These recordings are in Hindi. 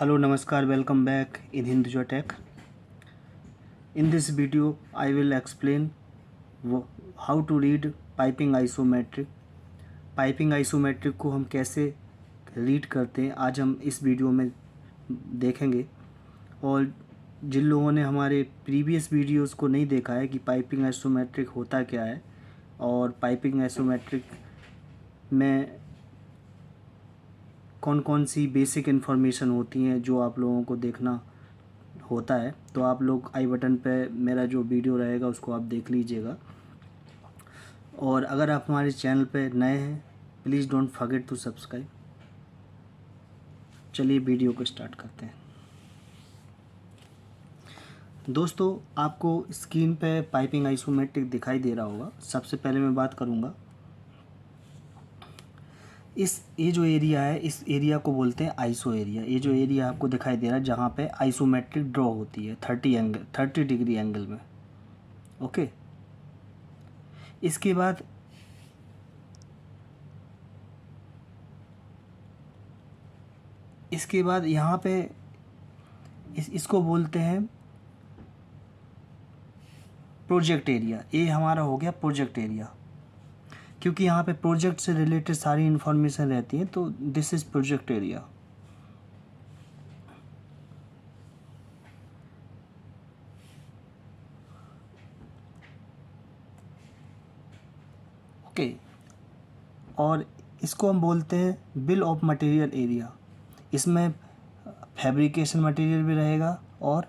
Hello, Namaskar, welcome back in Hinduja Tech. In this video, I will explain how to read piping isometric. Piping isometric को हम कैसे रीड करते हैं आज हम इस वीडियो में देखेंगे। और जिन लोगों ने हमारे प्रीवियस वीडियोस को नहीं देखा है कि पाइपिंग आइसोमेट्रिक होता क्या है और पाइपिंग आइसोमेट्रिक में कौन कौन सी बेसिक इन्फॉर्मेशन होती हैं जो आप लोगों को देखना होता है, तो आप लोग आई बटन पे मेरा जो वीडियो रहेगा उसको आप देख लीजिएगा। और अगर आप हमारे चैनल पे नए हैं please don't forget to subscribe. चलिए वीडियो को स्टार्ट करते हैं। दोस्तों, आपको स्क्रीन पे पाइपिंग आइसोमेट्रिक दिखाई दे रहा होगा। सबसे पहले मैं बात करूँगा ये जो एरिया है, इस एरिया को बोलते हैं आइसो एरिया। ये जो एरिया आपको दिखाई दे रहा है जहाँ पे आइसोमेट्रिक ड्रॉ होती है 30 डिग्री एंगल में। ओके, इसके बाद यहाँ पे इसको बोलते हैं प्रोजेक्ट एरिया। ये हमारा हो गया प्रोजेक्ट एरिया, क्योंकि यहाँ पे प्रोजेक्ट से रिलेटेड सारी इन्फॉर्मेशन रहती है, तो this is project area. Okay, और इसको हम बोलते हैं बिल ऑफ मटेरियल एरिया। इसमें फैब्रिकेशन मटेरियल भी रहेगा और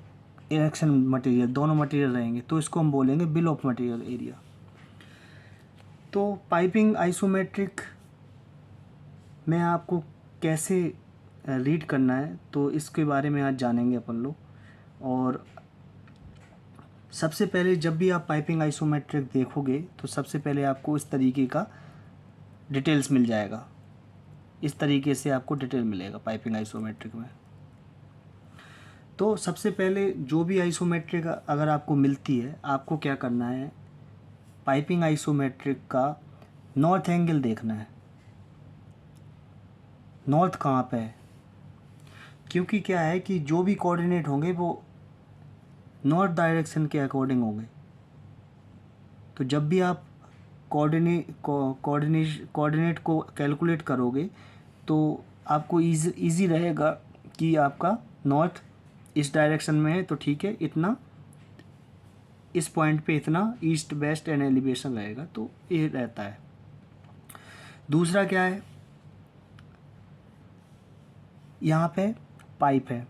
इरेक्शन मटेरियल, दोनों मटेरियल रहेंगे, तो इसको हम बोलेंगे बिल ऑफ मटेरियल एरिया। तो पाइपिंग आइसोमेट्रिक में आपको कैसे रीड करना है तो इसके बारे में आज जानेंगे अपन लोग। और सबसे पहले जब भी आप पाइपिंग आइसोमेट्रिक देखोगे तो सबसे पहले आपको इस तरीके का डिटेल्स मिल जाएगा। इस तरीके से आपको डिटेल मिलेगा पाइपिंग आइसोमेट्रिक में। तो सबसे पहले जो भी आइसोमेट्रिक अगर आपको मिलती है, आपको क्या करना है, पाइपिंग आइसोमेट्रिक का नॉर्थ एंगल देखना है। नॉर्थ कहाँ पे है, क्योंकि क्या है कि जो भी कोऑर्डिनेट होंगे वो नॉर्थ डायरेक्शन के अकॉर्डिंग होंगे। तो जब भी आप कोऑर्डिनेट को कैलकुलेट करोगे तो आपको इजी रहेगा कि आपका नॉर्थ इस डायरेक्शन में है तो ठीक है, इतना इस पॉइंट पे इतना ईस्ट वेस्ट एंड एलिवेशन रहेगा, तो ये रहता है। दूसरा क्या है, यहाँ पे पाइप है,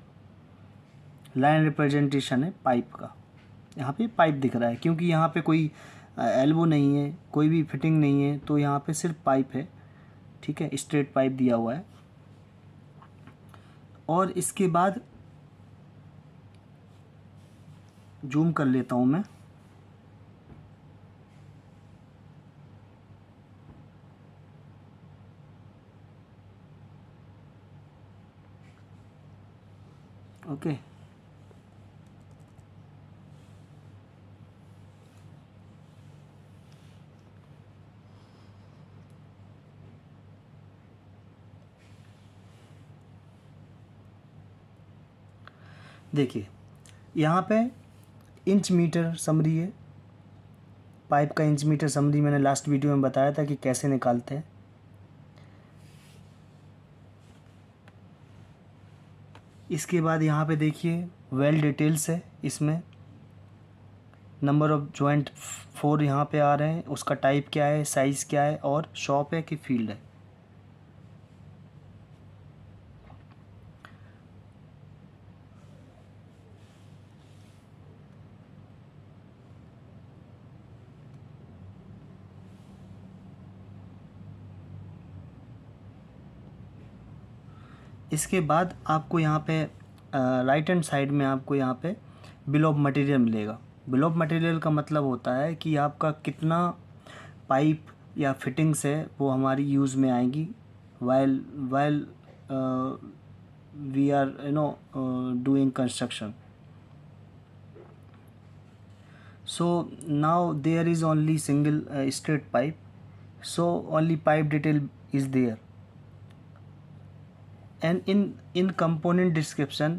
लाइन रिप्रेजेंटेशन है पाइप का। यहाँ पे पाइप दिख रहा है क्योंकि यहाँ पे कोई एल्बो नहीं है, कोई भी फिटिंग नहीं है, तो यहाँ पे सिर्फ पाइप है। ठीक है, स्ट्रेट पाइप दिया हुआ है। और इसके बाद जूम कर लेता हूँ मैं। ओके, देखिए यहाँ पे इंच मीटर समरी है। पाइप का इंच मीटर समरी मैंने लास्ट वीडियो में बताया था कि कैसे निकालते हैं। इसके बाद यहाँ पे देखिए वेल डिटेल्स है, इसमें नंबर ऑफ जॉइंट 4 यहाँ पे आ रहे हैं, उसका टाइप क्या है, साइज़ क्या है और शॉप है कि फील्ड है। इसके बाद आपको यहाँ पे राइट हैंड साइड में आपको यहाँ पे बिल ऑफ मटेरियल मिलेगा। बिल ऑफ मटेरियल का मतलब होता है कि आपका कितना पाइप या फिटिंग्स है वो हमारी यूज़ में आएंगी while we are doing construction. So now there is only single straight pipe, so only pipe detail is there and in component description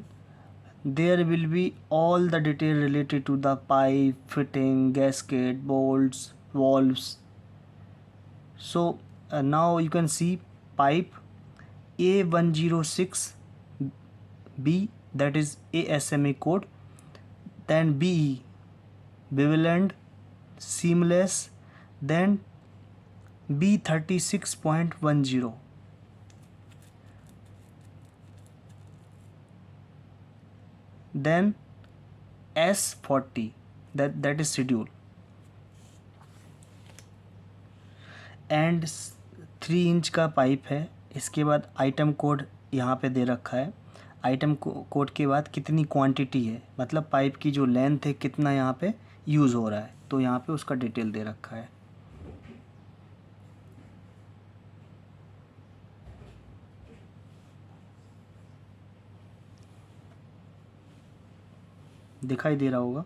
there will be all the detail related to the pipe, fitting, gasket, bolts, valves. So now you can see pipe A106B, that is ASME code. Then BE, Beveland seamless. Then B36.10. Then S40, that is schedule. And 3 inch का पाइप है. इसके बाद आइटम कोड यहाँ पे दे रखा है. आइटम कोड के बाद कितनी क्वांटिटी है, मतलब पाइप की जो लेंथ है कितना यहाँ पे यूज़ हो रहा है, तो यहाँ पे उसका डिटेल दे रखा है. दिखाई दे रहा होगा.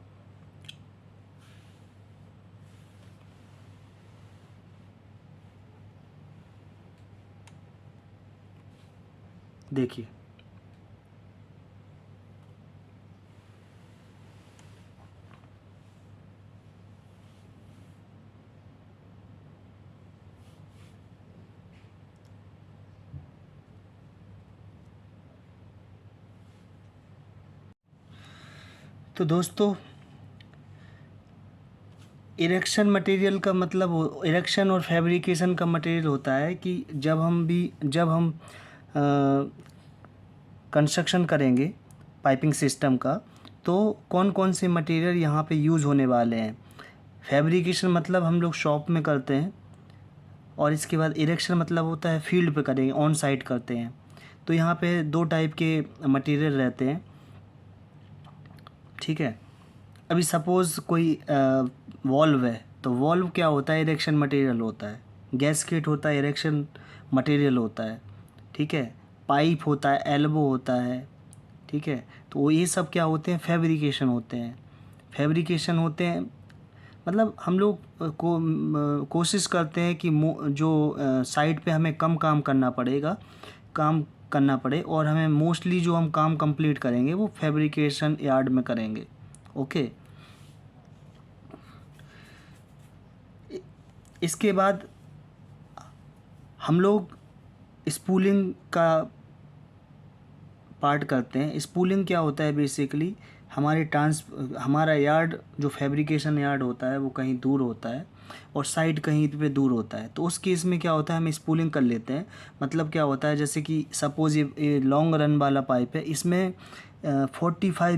देखिए तो दोस्तों, इरेक्शन मटेरियल का मतलब, इरेक्शन और फैब्रिकेशन का मटेरियल होता है कि जब हम कंस्ट्रक्शन करेंगे पाइपिंग सिस्टम का, तो कौन कौन से मटेरियल यहाँ पे यूज़ होने वाले हैं. फैब्रिकेशन मतलब हम लोग शॉप में करते हैं, और इसके बाद इरेक्शन मतलब होता है फील्ड पे करेंगे, ऑन साइट करते हैं. तो यहाँ पे 2 टाइप के मटेरियल रहते हैं. ठीक है. अभी सपोज़ कोई वॉल्व है, तो वॉल्व क्या होता है, इरेक्शन मटेरियल होता है. गैसकेट होता है, इरेक्शन मटेरियल होता है. ठीक है. पाइप होता है, एल्बो होता है. ठीक है. तो ये सब क्या होते हैं, फैब्रिकेशन होते हैं. फैब्रिकेशन होते हैं मतलब हम लोग कोशिश करते हैं कि जो साइट पे हमें कम काम करना पड़े, और हमें मोस्टली जो हम काम कंप्लीट करेंगे वो फैब्रिकेशन यार्ड में करेंगे. ओके. इसके बाद हम लोग स्पूलिंग का पार्ट करते हैं. स्पूलिंग क्या होता है, बेसिकली हमारा यार्ड, जो फैब्रिकेशन यार्ड होता है वो कहीं दूर होता है और साइट कहीं पे दूर होता है. तो उस केस में क्या होता है, हम स्पूलिंग कर लेते हैं. मतलब क्या होता है, जैसे कि सपोज़ ये लॉन्ग रन वाला पाइप है, इसमें 45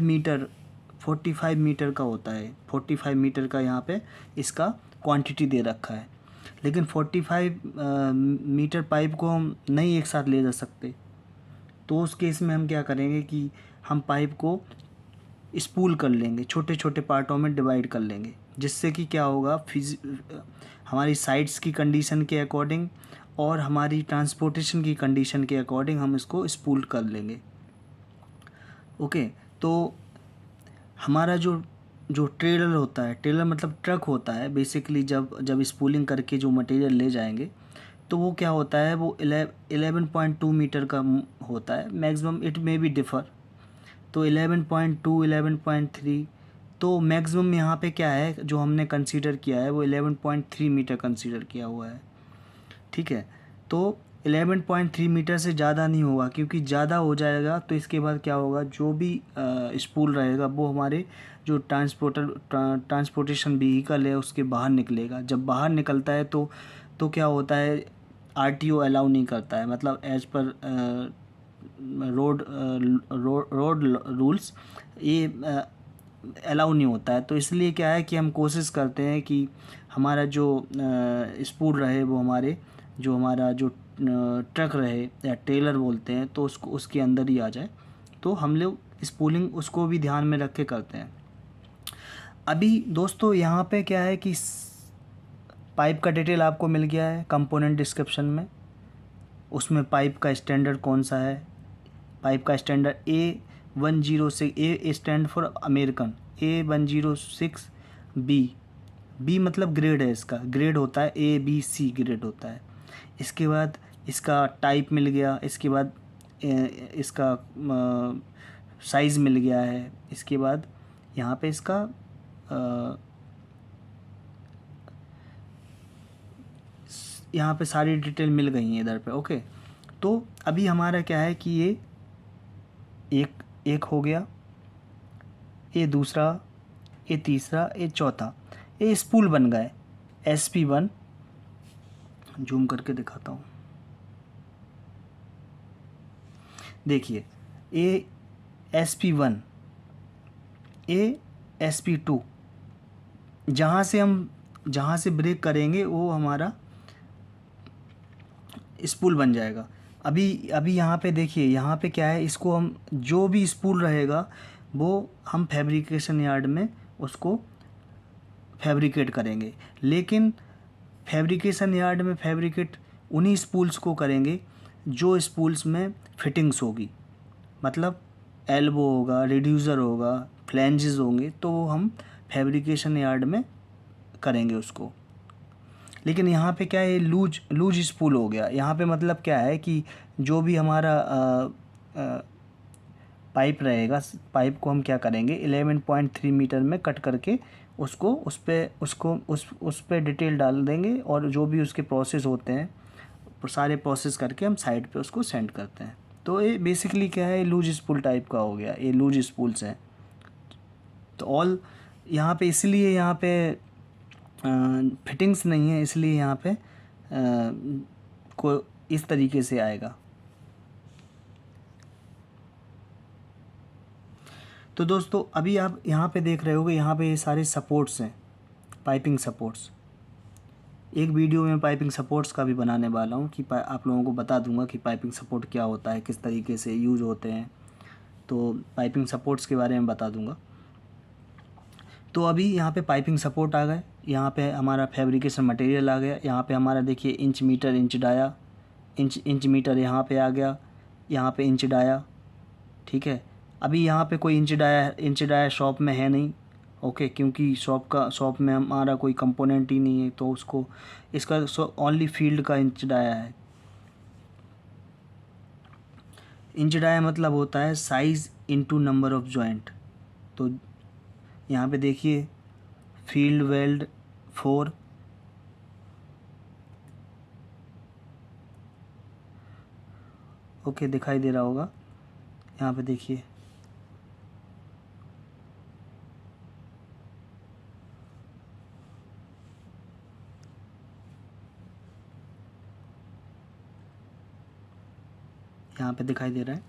मीटर का होता है. 45 मीटर का यहाँ पे इसका क्वांटिटी दे रखा है. लेकिन 45 मीटर पाइप को हम नहीं एक साथ ले जा सकते. तो उस केस में हम क्या करेंगे कि हम पाइप को स्पूल कर लेंगे, छोटे छोटे पार्टों में डिवाइड कर लेंगे, जिससे कि क्या होगा, हमारी साइट्स की कंडीशन के अकॉर्डिंग और हमारी ट्रांसपोर्टेशन की कंडीशन के अकॉर्डिंग हम इसको स्पूल कर लेंगे. ओके. तो हमारा जो ट्रेलर होता है, ट्रेलर मतलब ट्रक होता है बेसिकली, जब स्पूलिंग करके जो मटेरियल ले जाएंगे, तो वो क्या होता है, वो 11.2 मीटर का होता है. Maximum it may be differ. तो 11.2, 11.3, तो मैक्सिमम यहाँ पे क्या है जो हमने कंसीडर किया है, वो 11.3 मीटर कंसीडर किया हुआ है. ठीक है. तो 11.3 मीटर से ज़्यादा नहीं होगा, क्योंकि ज़्यादा हो जाएगा तो इसके बाद क्या होगा, जो भी स्पूल रहेगा वो हमारे जो ट्रांसपोर्टेशन व्हीकल है उसके बाहर निकलेगा. जब बाहर निकलता है तो क्या होता है, आरटीओ अलाउ नहीं करता है, मतलब एज पर रोड रूल्स ये अलाउ नहीं होता है. तो इसलिए क्या है कि हम कोशिश करते हैं कि हमारा जो स्पूल रहे वो हमारा जो ट्रक रहे, या ट्रेलर बोलते हैं, तो उसके अंदर ही आ जाए. तो हम लोग स्पूलिंग उसको भी ध्यान में रख के करते हैं. अभी दोस्तों यहाँ पे क्या है कि पाइप का डिटेल आपको मिल गया है कंपोनेंट डिस्क्रिप्शन में. उसमें पाइप का स्टैंडर्ड कौन सा है. पाइप का standard A106, A stand for American, A106B. B मतलब ग्रेड है, इसका ग्रेड होता है ABC ग्रेड होता है. इसके बाद इसका टाइप मिल गया. इसके बाद इसका साइज़ मिल गया है। इसके बाद यहाँ पे इसका यहाँ पे सारी डिटेल मिल गई हैं इधर पे। ओके, तो अभी हमारा क्या है कि ये एक हो गया, ये दूसरा, ये तीसरा, ये चौथा, ये स्पूल बन गए SP1। जूम करके दिखाता हूँ, देखिए ये SP1, ये SP2। जहाँ से ब्रेक करेंगे वो हमारा स्पूल बन जाएगा। अभी यहाँ पे देखिए, यहाँ पे क्या है, इसको हम जो भी स्पूल रहेगा वो हम फैब्रिकेशन यार्ड में उसको फैब्रिकेट करेंगे। लेकिन फैब्रिकेशन यार्ड में फैब्रिकेट उन्हीं स्पूल्स को करेंगे जो स्पूल्स में फिटिंग्स होगी, मतलब एल्बो होगा, रिड्यूसर होगा, फ्लैंजेस होंगे, तो वो हम फैब्रिकेशन यार्ड में करेंगे उसको। लेकिन यहाँ पे क्या है, लूज स्पूल हो गया। यहाँ पे मतलब क्या है कि जो भी हमारा पाइप रहेगा, पाइप को हम क्या करेंगे 11.3 मीटर में कट करके उसको उस पे डिटेल डाल देंगे, और जो भी उसके प्रोसेस होते हैं सारे प्रोसेस करके हम साइड पे उसको सेंड करते हैं। तो ये बेसिकली क्या है, लूज स्पूल टाइप का हो गया, ये लूज स्पूल्स हैं। तो ऑल यहाँ पे इसलिए यहाँ पे फिटिंग्स नहीं है, इसलिए यहाँ पे को इस तरीके से आएगा। तो दोस्तों अभी आप यहाँ पे देख रहे होगे, यहाँ पे ये सारे सपोर्ट्स हैं, पाइपिंग सपोर्ट्स। एक वीडियो में पाइपिंग सपोर्ट्स का भी बनाने वाला हूँ कि आप लोगों को बता दूंगा कि पाइपिंग सपोर्ट क्या होता है, किस तरीके से यूज़ होते हैं। तो पाइपिंग सपोर्ट्स के बारे में बता दूंगा। तो अभी यहाँ पे पाइपिंग सपोर्ट आ गए, यहाँ पे हमारा फैब्रिकेशन मटेरियल आ गया। यहाँ पे हमारा देखिए inch meter, inch dia, inch meter यहाँ पे आ गया, यहाँ पे इंच डाया। ठीक है, अभी यहाँ पे कोई इंच डाया शॉप में है नहीं। ओके, क्योंकि शॉप में हमारा कोई कंपोनेंट ही नहीं है, तो उसको इसका ओनली फील्ड का इंच डाया है। इंच डाया मतलब होता है size into number of joint. तो यहाँ पे देखिए फील्ड वेल्ड 4, ओके दिखाई दे रहा होगा। यहाँ पे देखिए यहाँ पे दिखाई दे रहा है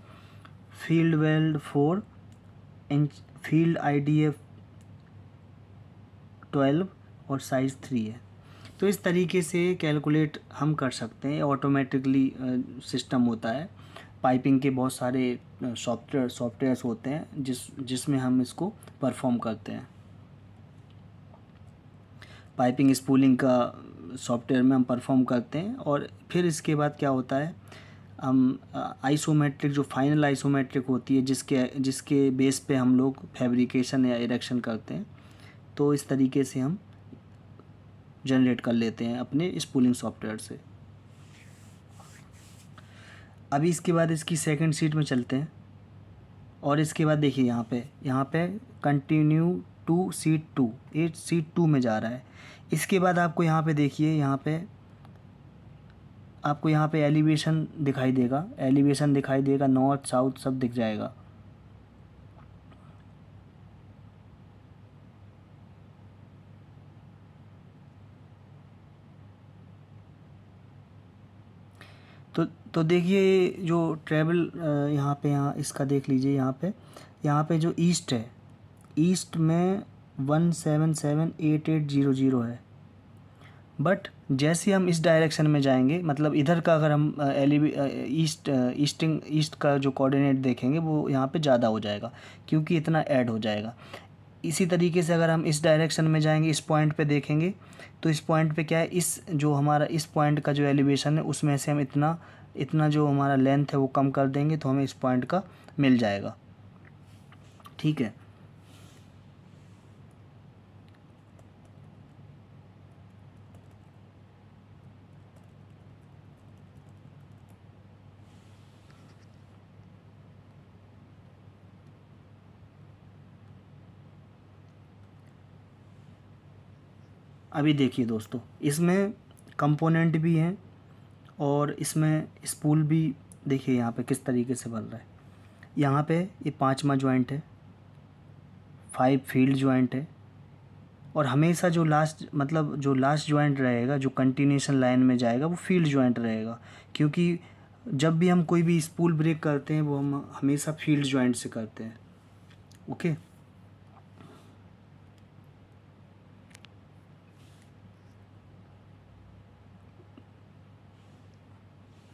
field weld 4 inch, field IDF 12 और साइज़ 3 है। तो इस तरीके से कैलकुलेट हम कर सकते हैं, ऑटोमेटिकली सिस्टम होता है। पाइपिंग के बहुत सारे सॉफ्टवेयर्स होते हैं जिसमें हम इसको परफॉर्म करते हैं। पाइपिंग स्पूलिंग का सॉफ्टवेयर में हम परफॉर्म करते हैं, और फिर इसके बाद क्या होता है, हम आइसोमेट्रिक, जो फाइनल आइसोमेट्रिक होती है जिसके बेस पे हम लोग फैब्रिकेशन या इरेक्शन करते हैं, तो इस तरीके से हम जनरेट कर लेते हैं अपने स्पूलिंग सॉफ्टवेयर से। अभी इसके बाद इसकी सेकंड सीट में चलते हैं, और इसके बाद देखिए यहाँ पे कंटिन्यू टू सीट 2, ये सीट 2 में जा रहा है। इसके बाद आपको यहाँ पे देखिए, आपको यहाँ पे एलिवेशन दिखाई देगा, नॉर्थ साउथ सब दिख जाएगा। तो देखिए जो ट्रेवल यहाँ इसका देख लीजिए, यहाँ पे जो ईस्ट है, ईस्ट में 1778800 है। बट जैसे हम इस डायरेक्शन में जाएंगे, मतलब इधर का अगर हम ईस्ट का जो कोऑर्डिनेट देखेंगे वो यहाँ पे ज़्यादा हो जाएगा, क्योंकि इतना ऐड हो जाएगा। इसी तरीके से अगर हम इस डायरेक्शन में जाएंगे, इस पॉइंट पे देखेंगे, तो इस पॉइंट पे क्या है, इस पॉइंट का जो एलिवेशन है उसमें से हम इतना जो हमारा लेंथ है वो कम कर देंगे, तो हमें इस पॉइंट का मिल जाएगा। ठीक है, अभी देखिए दोस्तों, इसमें कंपोनेंट भी हैं और इसमें स्पूल भी। देखिए यहाँ पे किस तरीके से बन रहा है। यहाँ पे ये 5वां जॉइंट है, 5 फील्ड जॉइंट है, और हमेशा जो लास्ट जॉइंट रहेगा, जो कंटिन्यूशन लाइन में जाएगा, वो फील्ड जॉइंट रहेगा। क्योंकि जब भी हम कोई भी स्पूल ब्रेक करते हैं वो हम हमेशा फील्ड जॉइंट से करते हैं। ओके,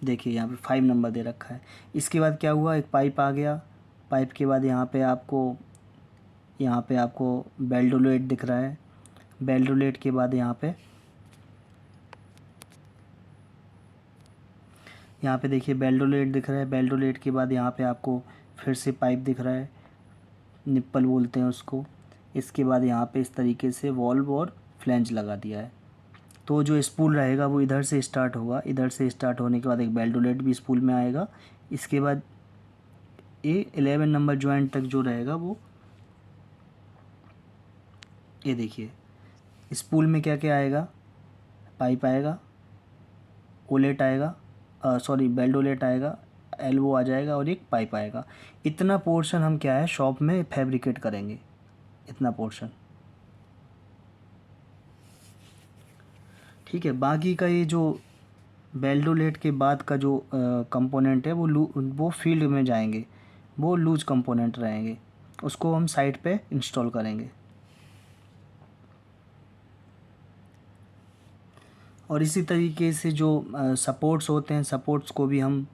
देखिए यहाँ पे 5 नंबर दे रखा है। इसके बाद क्या हुआ, एक पाइप आ गया। पाइप के बाद यहाँ पे आपको बेल्डोलेट दिख रहा है। बेल्डोलेट के बाद यहाँ पे देखिए बेल्डोलेट दिख रहा है। बेल्डोलेट के बाद यहाँ पे आपको फिर से पाइप दिख रहा है, निप्पल बोलते हैं उसको। इसके बाद यहाँ पे इस तरीके से वॉल्व और फ्लैंज लगा दिया है। तो जो स्पूल रहेगा वो इधर से स्टार्ट होगा। इधर से स्टार्ट होने के बाद एक बेल्डोलेट भी स्पूल में आएगा। इसके बाद ये 11 नंबर जॉइंट तक जो रहेगा वो, ये देखिए स्पूल में क्या क्या आएगा, पाइप आएगा, ओलेट आएगा, बेल्डोलेट आएगा, एल्बो आ जाएगा और एक पाइप आएगा। इतना पोर्शन हम क्या है शॉप में फैब्रिकेट करेंगे, इतना पोर्शन। ठीक है, बाकी का ये जो बेल्डोलेट के बाद का जो कंपोनेंट है वो फील्ड में जाएंगे, वो लूज कंपोनेंट रहेंगे, उसको हम साइड पे इंस्टॉल करेंगे। और इसी तरीके से जो सपोर्ट्स होते हैं, सपोर्ट्स को भी हम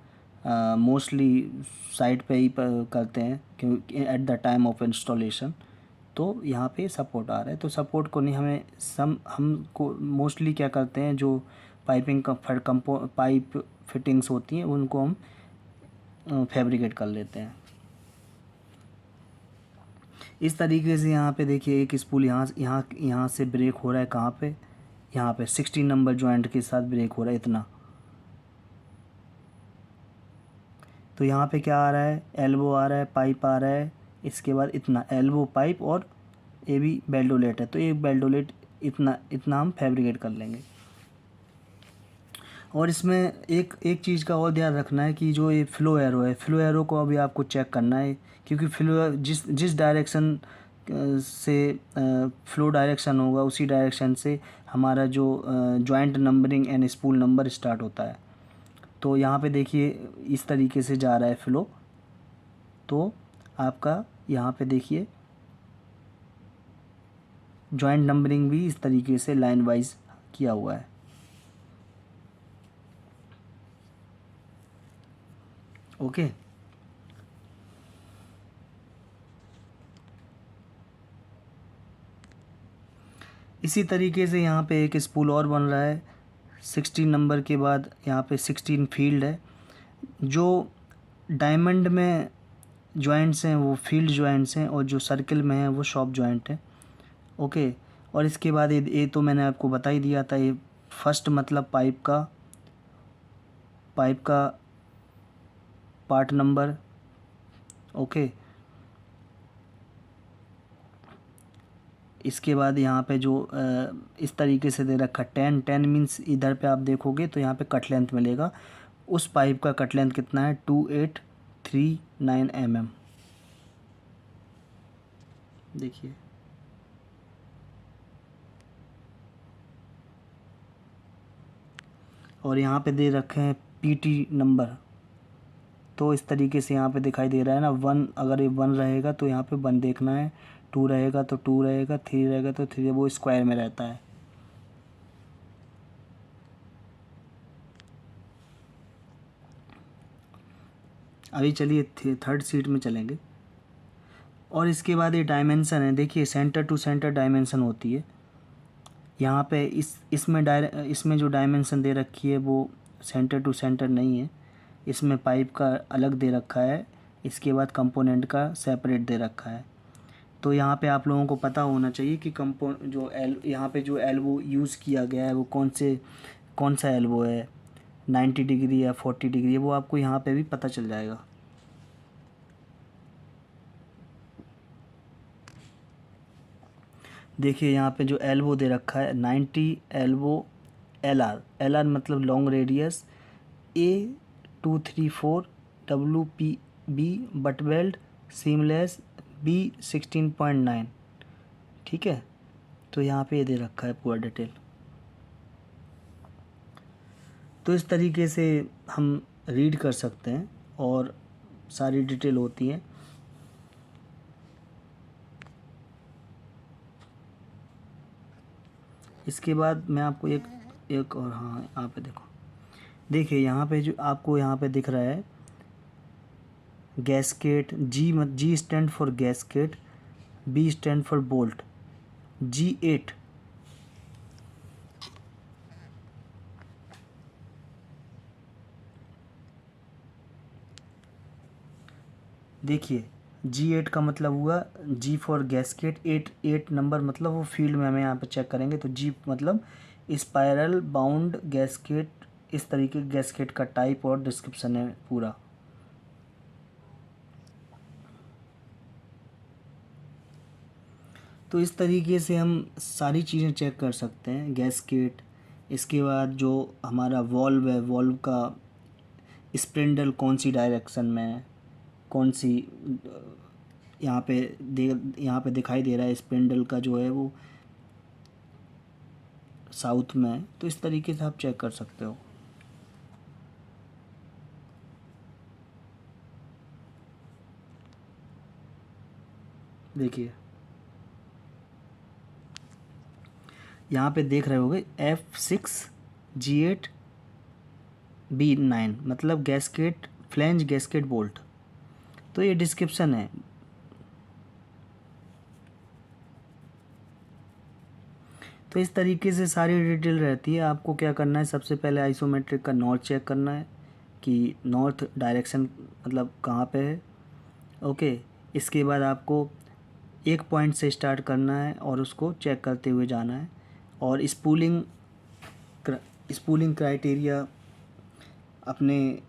मोस्टली साइड पे ही करते हैं, क्योंकि at the time of installation. तो यहाँ पे सपोर्ट आ रहा है, तो सपोर्ट को नहीं हमें हमको मोस्टली क्या करते हैं, जो पाइप फिटिंग्स होती हैं उनको हम फैब्रिकेट कर लेते हैं। इस तरीके से यहाँ पे देखिए एक स्पूल यहाँ से ब्रेक हो रहा है। कहाँ पे, यहाँ पे 16 नंबर जॉइंट के साथ ब्रेक हो रहा है इतना। तो यहाँ पे क्या आ रहा है, एल्बो आ रहा है, पाइप आ रहा है। इसके बाद इतना एल्बो, पाइप और ये भी बेल्डोलेट है, तो एक बेल्डोलेट इतना इतना हम फैब्रिकेट कर लेंगे। और इसमें एक एक चीज़ का और ध्यान रखना है कि जो ये फ्लो एरो है, फ्लो एरो को अभी आपको चेक करना है, क्योंकि फ्लो जिस डायरेक्शन से फ्लो डायरेक्शन होगा उसी डायरेक्शन से हमारा जो joint numbering and spool number start होता है। तो यहाँ पे देखिए इस तरीके से जा रहा है फ्लो। तो आपका यहाँ पे देखिए जॉइंट नंबरिंग भी इस तरीके से लाइन वाइज किया हुआ है। ओके, इसी तरीके से यहाँ पे एक स्पूल और बन रहा है। 16 नंबर के बाद यहाँ पे 16 फील्ड है। जो डायमंड में जॉइंट्स हैं वो फील्ड जॉइंट्स हैं, और जो सर्किल में है वो शॉप जॉइंट है। ओके, और इसके बाद ये तो मैंने आपको बता ही दिया था। ये फर्स्ट मतलब पाइप का पार्ट नंबर। ओके, इसके बाद यहाँ पे जो इस तरीके से दे रखा 10 मीन्स इधर पे आप देखोगे तो यहाँ पे कट लेंथ मिलेगा। उस पाइप का कट लेंथ कितना है, 2839 mm। देखिए और यहाँ पे दे रखे हैं पीटी नंबर। तो इस तरीके से यहाँ पे दिखाई दे रहा है ना, 1 अगर ये 1 रहेगा तो यहाँ पे 1 देखना है, 2 रहेगा तो 2 रहेगा, 3 रहेगा तो 3, वो स्क्वायर में रहता है। अभी चलिए थर्ड सीट में चलेंगे। और इसके बाद ये डायमेंशन है, देखिए सेंटर टू सेंटर डायमेंशन होती है। यहाँ पे इसमें जो डायमेंशन दे रखी है वो सेंटर टू सेंटर नहीं है, इसमें पाइप का अलग दे रखा है, इसके बाद कंपोनेंट का सेपरेट दे रखा है। तो यहाँ पे आप लोगों को पता होना चाहिए कि यहाँ पे जो एल्बो यूज़ किया गया है वो कौन सा एल्बो है, 90 डिग्री या 40 डिग्री है, वो आपको यहाँ पे भी पता चल जाएगा। देखिए यहाँ पे जो एल्बो दे रखा है 90 एल्बो एल आर मतलब long radius, A234 WPB butt weld seamless B16.9। ठीक है, तो यहाँ पे ये दे रखा है पूरा डिटेल। तो इस तरीके से हम रीड कर सकते हैं और सारी डिटेल होती है। इसके बाद मैं आपको एक और, हाँ यहाँ पे देखो, देखिए यहाँ पे जो आपको यहाँ पे दिख रहा है gasket, G stand for gasket, B stand for bolt, G8। देखिए G8 का मतलब हुआ G फॉर गैस्केट, 8 नंबर मतलब वो फील्ड में हमें यहाँ पे चेक करेंगे तो G मतलब स्पाइरल बाउंड गैस्केट। इस तरीके के गैस्केट का टाइप और डिस्क्रिप्शन है पूरा। तो इस तरीके से हम सारी चीज़ें चेक कर सकते हैं, गैस्केट। इसके बाद जो हमारा वॉल्व है, वॉल्व का स्पिंडल कौन सी डायरेक्शन में है, कौन सी यहाँ पे दिखाई दे रहा है स्पिंडल का जो है वो साउथ में है। तो इस तरीके से आप चेक कर सकते हो। देखिए यहाँ पे देख रहे होगे F6G8B9 मतलब गैस्केट फ्लैंज गैस्केट बोल्ट। तो ये डिस्क्रिप्शन है। तो इस तरीके से सारी डिटेल रहती है। आपको क्या करना है, सबसे पहले आइसोमेट्रिक का नॉर्थ चेक करना है कि नॉर्थ डायरेक्शन मतलब कहाँ पे है। ओके, इसके बाद आपको एक पॉइंट से स्टार्ट करना है और उसको चेक करते हुए जाना है। और स्पूलिंग क्राइटेरिया अपने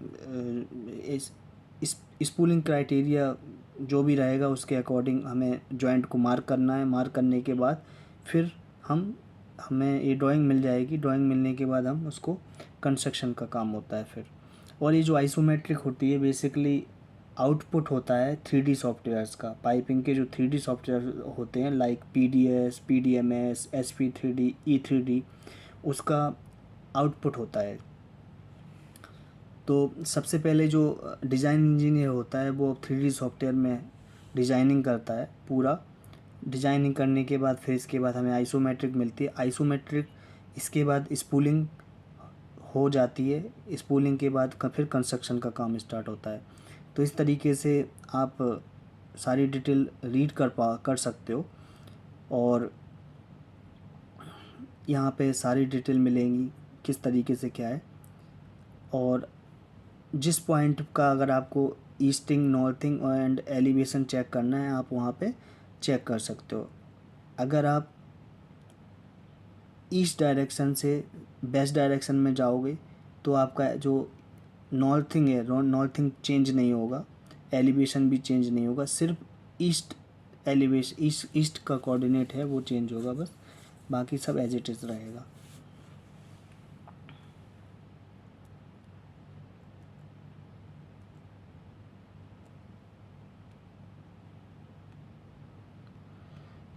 स्पूलिंग क्राइटेरिया जो भी रहेगा उसके अकॉर्डिंग हमें जॉइंट को मार्क करना है। मार्क करने के बाद फिर हमें ये ड्राइंग मिल जाएगी। ड्राइंग मिलने के बाद हम उसको कंस्ट्रक्शन का काम होता है फिर। और ये जो आइसोमेट्रिक होती है बेसिकली आउटपुट होता है 3D सॉफ्टवेयर्स का। पाइपिंग के जो 3D सॉफ्टवेयर होते हैं like PDS, PDMS, SP3D, E3D, उसका आउटपुट होता है। तो सबसे पहले जो डिज़ाइन इंजीनियर होता है वो 3D सॉफ्टवेयर में डिज़ाइनिंग करता है पूरा। डिज़ाइनिंग करने के बाद फिर इसके बाद हमें आइसोमेट्रिक मिलती है। आइसोमेट्रिक इसके बाद स्पूलिंग हो जाती है। स्पूलिंग के बाद फिर कंस्ट्रक्शन का काम स्टार्ट होता है। तो इस तरीके से आप सारी डिटेल रीड कर सकते हो और यहाँ पे सारी डिटेल मिलेंगी किस तरीके से क्या है। और जिस पॉइंट का अगर आपको easting, northing and elevation check करना है आप वहाँ पे चेक कर सकते हो। अगर आप ईस्ट डायरेक्शन से वेस्ट डायरेक्शन में जाओगे तो आपका जो नॉर्थिंग है, नॉर्थिंग चेंज नहीं होगा, एलिवेशन भी चेंज नहीं होगा, सिर्फ ईस्ट एलिवेशन ईस्ट का कोऑर्डिनेट है वो चेंज होगा बस, बाकी सब एज इट इज़ रहेगा।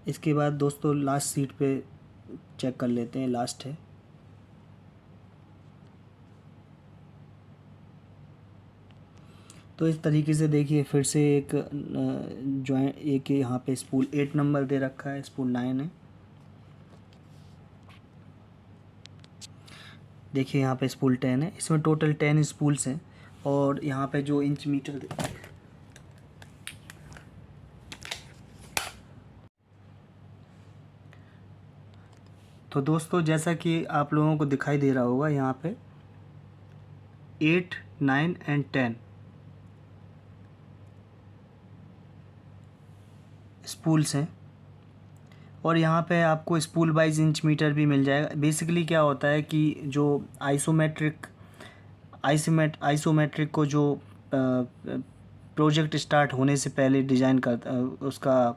इसके बाद दोस्तों लास्ट सीट पे चेक कर लेते हैं, लास्ट है। तो इस तरीके से देखिए फिर से एक जॉइंट, एक यहाँ पे स्पूल 8 नंबर दे रखा है, स्पूल 9 है। देखिए यहाँ पे स्पूल 10 है। इसमें टोटल 10 स्पूल्स हैं। और यहाँ पे जो इंच मीटर तो दोस्तों जैसा कि आप लोगों को दिखाई दे रहा होगा यहाँ पे 8, 9 एंड 10 स्पूल्स हैं। और यहाँ पे आपको स्पूल वाइज इंच मीटर भी मिल जाएगा। बेसिकली क्या होता है कि जो आइसोमेट्रिक को जो प्रोजेक्ट स्टार्ट होने से पहले डिज़ाइन कर उसका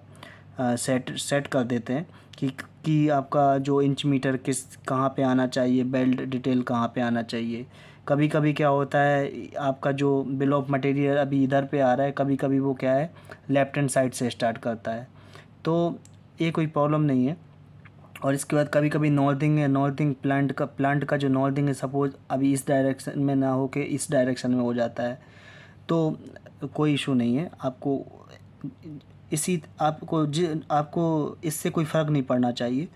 सेट कर देते हैं। कि आपका जो इंच मीटर कहाँ पे आना चाहिए, बेल्ट डिटेल कहाँ पे आना चाहिए। कभी कभी क्या होता है, आपका जो बिल ऑफ मटेरियल अभी इधर पे आ रहा है, कभी कभी वो क्या है लेफ्ट हैंड साइड से स्टार्ट करता है, तो ये कोई प्रॉब्लम नहीं है। और इसके बाद कभी कभी नॉर्थिंग है, नॉर्थिंग प्लांट का जो नॉर्थिंग है सपोज़ अभी इस डायरेक्शन में ना हो के इस डायरेक्शन में हो जाता है, तो कोई इशू नहीं है। आपको इससे कोई फ़र्क नहीं पड़ना चाहिए।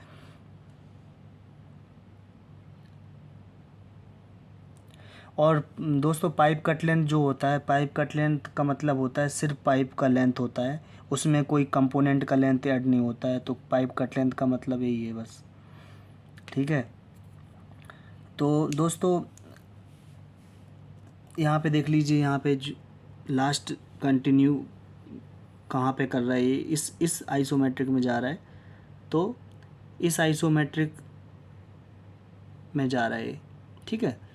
और दोस्तों, पाइप कट लेंथ जो होता है, पाइप कट लेंथ का मतलब होता है सिर्फ पाइप का लेंथ होता है, उसमें कोई कंपोनेंट का लेंथ ऐड नहीं होता है। तो पाइप कट लेंथ का मतलब यही है बस, ठीक है। तो दोस्तों यहाँ पे देख लीजिए, यहाँ पे लास्ट कंटिन्यू कहाँ पे कर रहा है, ये इस आइसोमेट्रिक में जा रहा है, तो इस आइसोमेट्रिक में जा रहा है, ठीक है।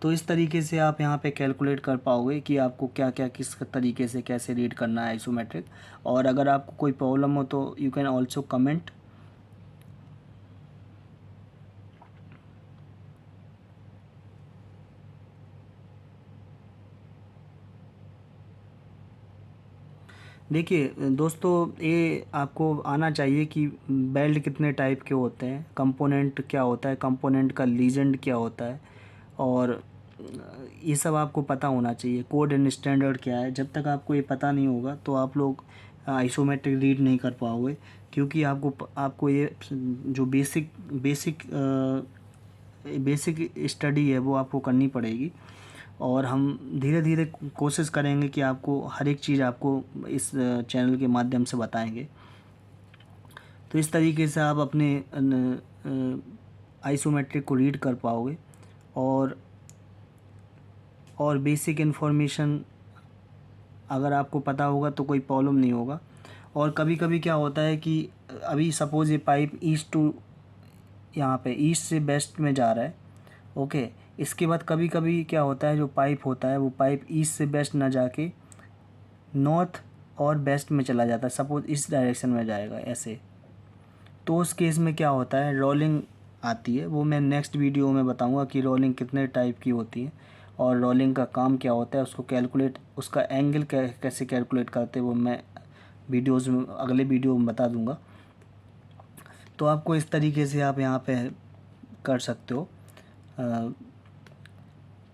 तो इस तरीके से आप यहाँ पे कैलकुलेट कर पाओगे कि आपको क्या क्या किस तरीके से कैसे रीड करना है आइसोमेट्रिक। और अगर आपको कोई प्रॉब्लम हो तो यू कैन ऑल्सो कमेंट। देखिए दोस्तों, ये आपको आना चाहिए कि बेल्ट कितने टाइप के होते हैं, कंपोनेंट क्या होता है, कंपोनेंट का लीजेंड क्या होता है, और ये सब आपको पता होना चाहिए। कोड एंड स्टैंडर्ड क्या है, जब तक आपको ये पता नहीं होगा तो आप लोग आइसोमेट्रिक रीड नहीं कर पाओगे, क्योंकि आपको ये जो बेसिक स्टडी है वो आपको करनी पड़ेगी। और हम धीरे धीरे कोशिश करेंगे कि आपको हर एक चीज़ आपको इस चैनल के माध्यम से बताएंगे। तो इस तरीके से आप अपने आइसोमेट्रिक को रीड कर पाओगे। और बेसिक इन्फॉर्मेशन अगर आपको पता होगा तो कोई प्रॉब्लम नहीं होगा। और कभी कभी क्या होता है कि अभी सपोज़ ये पाइप यहाँ पे ईस्ट से वेस्ट में जा रहा है, ओके। इसके बाद कभी कभी क्या होता है, जो पाइप होता है वो पाइप ईस्ट से वेस्ट ना जाके नॉर्थ और वेस्ट में चला जाता है, सपोज़ इस डायरेक्शन में जाएगा ऐसे। तो उस केस में क्या होता है, रोलिंग आती है। वो मैं नेक्स्ट वीडियो में बताऊंगा कि रोलिंग कितने टाइप की होती है और रोलिंग का काम क्या होता है, उसको कैलकुलेट, उसका एंगल कैसे कैलकुलेट करते हैं वो मैं वीडियोज़ में अगले वीडियो में बता दूंगा। तो आपको इस तरीके से आप यहाँ पे कर सकते हो।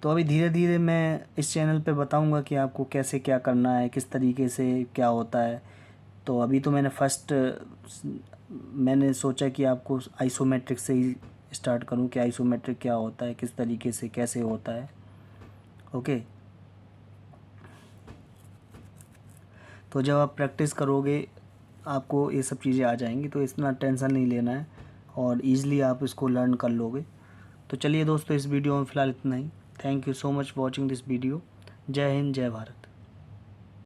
तो अभी धीरे धीरे मैं इस चैनल पे बताऊंगा कि आपको कैसे क्या करना है, किस तरीके से क्या होता है। तो अभी तो मैंने सोचा कि आपको आइसोमेट्रिक से ही स्टार्ट करूं कि आइसोमेट्रिक क्या होता है, किस तरीके से कैसे होता है, ओके। तो जब आप प्रैक्टिस करोगे आपको ये सब चीज़ें आ जाएंगी, तो इतना टेंशन नहीं लेना है और ईज़िली आप इसको लर्न कर लोगे। तो चलिए दोस्तों, इस वीडियो में फ़िलहाल इतना ही। Thank you so much watching this video. जय हिंद, जय भारत।